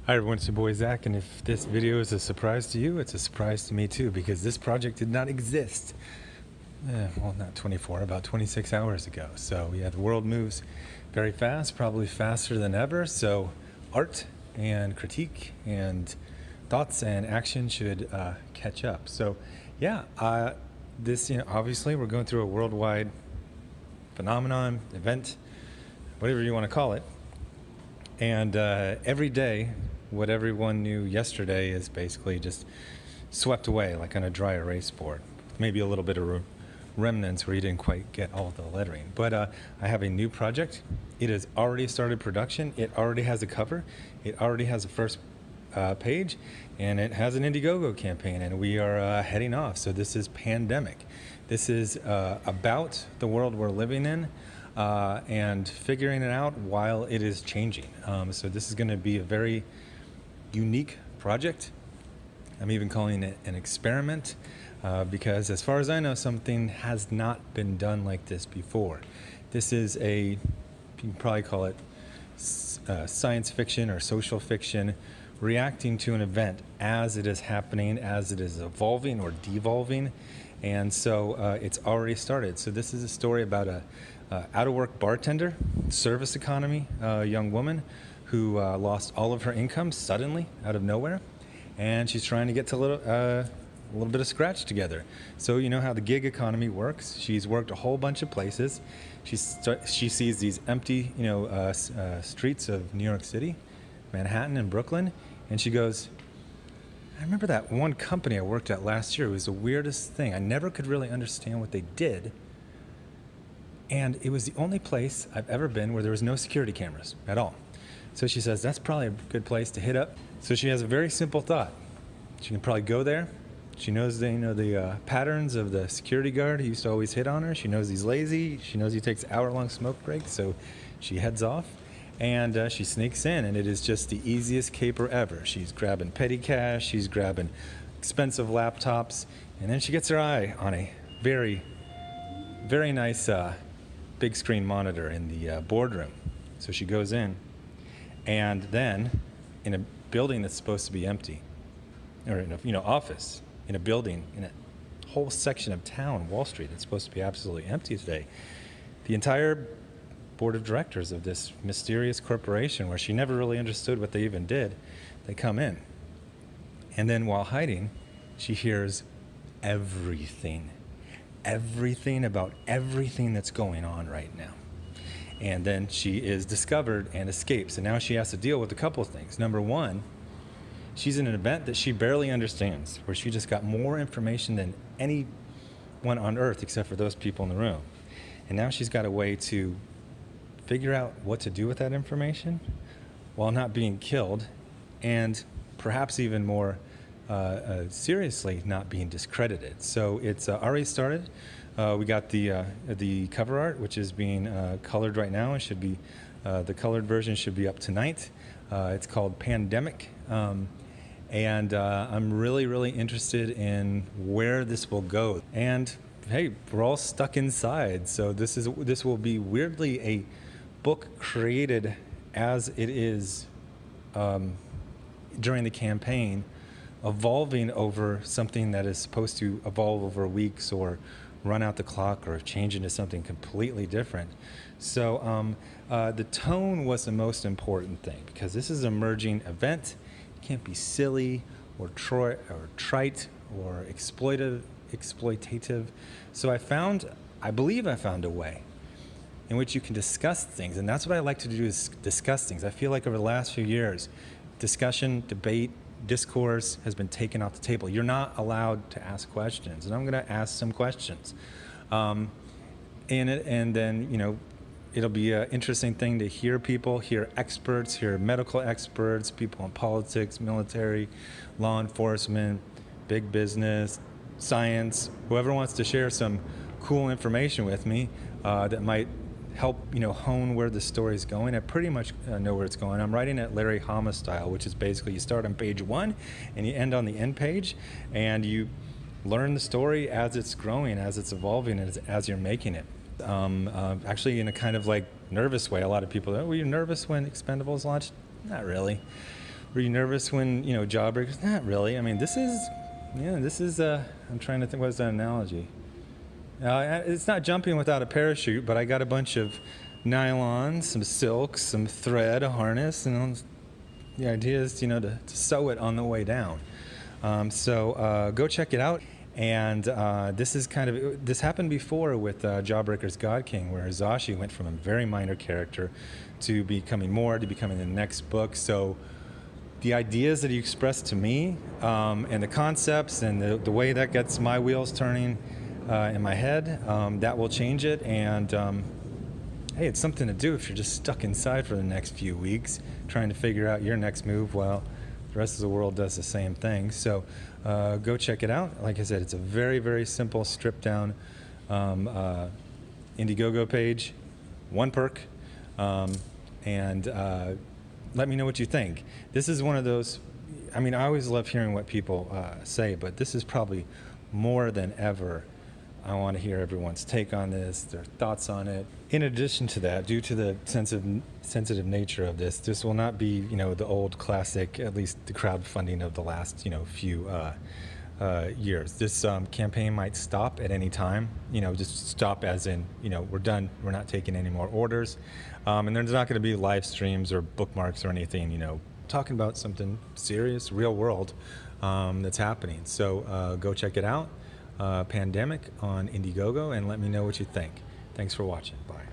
Hi everyone, it's your boy Zach, and if this video is a surprise to you, it's a surprise to me too, because this project did not exist, well, not 24, about 26 hours ago. So yeah, the world moves very fast, probably faster than ever, so art and critique and thoughts and action should catch up. So yeah, this, obviously we're going through a worldwide phenomenon, event, whatever you want to call it, and every day, what everyone knew yesterday is basically just swept away like on a dry erase board. Maybe a little bit of remnants where you didn't quite get all the lettering. But I have a new project. It has already started production. It already has a cover. It already has a first page, and it has an Indiegogo campaign, and we are heading off. So this is PANdemIC. This is about the world we're living in. And figuring it out while it is changing. So this is going to be a very unique project. I'm even calling it an experiment because as far as I know, something has not been done like this before. This is you can probably call it science fiction or social fiction, reacting to an event as it is happening, as it is evolving or devolving. And so it's already started. So this is a story about a out-of-work bartender, service economy, young woman who lost all of her income suddenly out of nowhere, and she's trying to get to a little bit of scratch together. So you know how the gig economy works. She's worked a whole bunch of places. She sees these empty, streets of New York City, Manhattan, and Brooklyn, and she goes, I remember that one company I worked at last year. It was the weirdest thing. I never could really understand what they did. And it was the only place I've ever been where there was no security cameras at all. So she says, that's probably a good place to hit up. So she has a very simple thought. She can probably go there. She knows the patterns of the security guard who used to always hit on her. She knows he's lazy. She knows he takes hour-long smoke breaks. So she heads off, and she sneaks in, and it is just the easiest caper ever. She's grabbing petty cash. She's grabbing expensive laptops. And then she gets her eye on a very, very nice big screen monitor in the boardroom. So she goes in, and then in a building that's supposed to be empty, or in a office, in a building, in a whole section of town, Wall Street, that's supposed to be absolutely empty today, the entire board of directors of this mysterious corporation, where she never really understood what they even did, they come in. And then while hiding, she hears everything about everything that's going on right now. And then she is discovered and escapes. And now she has to deal with a couple of things. Number one, she's in an event that she barely understands, where she just got more information than anyone on earth except for those people in the room. And now she's got a way to figure out what to do with that information while not being killed, and perhaps even more seriously, not being discredited. So it's already started. We got the cover art, which is being colored right now. It should be the colored version should be up tonight. It's called PANdemIC, and I'm really interested in where this will go. And hey, we're all stuck inside, so this will be weirdly a book created as it is during the campaign, evolving over something that is supposed to evolve over weeks or run out the clock or change into something completely different. So the tone was the most important thing, because this is an emerging event. It can't be silly or trite or exploitative. So I believe I found a way in which you can discuss things, and that's what I like to do, is discuss things. I feel like over the last few years, discussion, debate, discourse has been taken off the table. You're not allowed to ask questions, and I'm going to ask some questions. And then it'll be an interesting thing to hear experts, hear medical experts, people in politics, military, law enforcement, big business, science, whoever wants to share some cool information with me that might help hone where the story is going. I pretty much know where it's going. I'm writing it Larry Hama style, which is basically you start on page 1 and you end on the end page, and you learn the story as it's growing, as it's evolving, as you're making it. Actually, in a kind of like nervous way. A lot of people, were you nervous when Expendables launched? Not really. Were you nervous when, jawbreakers? Not really. I mean, this is, I'm trying to think, what's that analogy? It's not jumping without a parachute, but I got a bunch of nylon, some silk, some thread, a harness, and the idea is, to sew it on the way down. So go check it out. And this happened before with Jawbreaker's God King, where Hizashi went from a very minor character to becoming the next book. So the ideas that he expressed to me, and the concepts and the way that gets my wheels turning in my head, that will change it. And hey, it's something to do if you're just stuck inside for the next few weeks trying to figure out your next move while the rest of the world does the same thing. So go check it out. Like I said, it's a very, very simple, stripped down Indiegogo page, one perk, and let me know what you think. This is one of those, I always love hearing what people say, but this is probably more than ever. I want to hear everyone's take on this, their thoughts on it. In addition to that, due to the sensitive nature of this will not be, the old classic, at least the crowdfunding of the last, few years. This campaign might stop at any time, just stop as in, we're done, we're not taking any more orders. And there's not going to be live streams or bookmarks or anything, talking about something serious, real world that's happening. So go check it out. PANdemIC on Indiegogo, and let me know what you think. Thanks for watching. Bye.